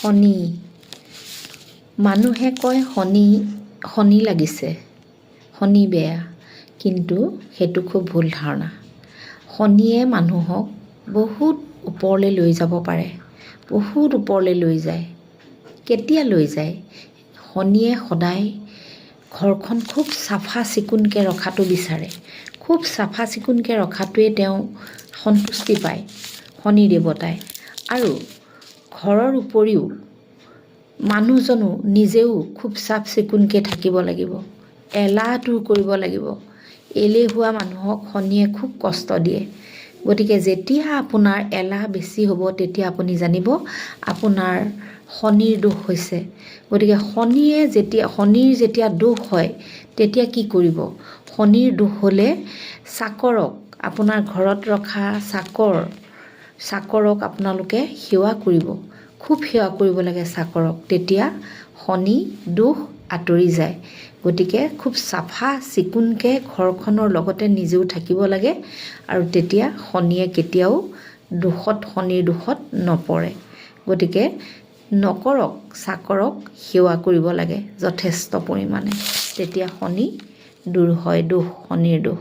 শনি মানুহে কয় শনি লাগিছে, শনি বেয়া, কিন্তু সেইটো খুব ভুল ধাৰণা। শনিয়ে মানুহক বহুত ওপৰলৈ লৈ যাব পাৰে, বহুত ওপৰলৈ লৈ যায়। কেতিয়া লৈ যায়? শনিয়ে সদায় ঘৰখন খুব চাফা চিকুণকৈ ৰখাটো বিচাৰে। খুব চাফা চিকুণকৈ ৰখাটোৱে তেওঁ সন্তুষ্টি পায়, শনি দেৱতাই। আৰু ঘৰৰ উপৰিও মানুহজনো নিজেও খুব চাফ চিকুণকৈ থাকিব লাগিব, এলাহ দূৰ কৰিব লাগিব। এলেহুৱা মানুহক শনিয়ে খুব কষ্ট দিয়ে। গতিকে যেতিয়া আপোনাৰ এলাহ বেছি হ'ব, তেতিয়া আপুনি জানিব আপোনাৰ শনিৰ দোষ হৈছে। গতিকে শনিৰ যেতিয়া দোষ হয়, তেতিয়া কি কৰিব? শনিৰ দোষ হ'লে চাকৰক, আপোনাৰ ঘৰত ৰখা চাকৰক আপোনালোকে সেৱা কৰিব, খুব সেৱা কৰিব লাগে চাকৰক। তেতিয়া শনি দোষ আঁতৰি যায়। গতিকে খুব চাফা চিকুণকৈ ঘৰখনৰ লগতে নিজেও থাকিব লাগে, আৰু তেতিয়া শনিয়ে কেতিয়াও শনিৰ দোষত নপৰে। গতিকে নকৰক, চাকৰক সেৱা কৰিব লাগে যথেষ্ট পৰিমাণে, তেতিয়া শনি দূৰ হয়, শনিৰ দোষ।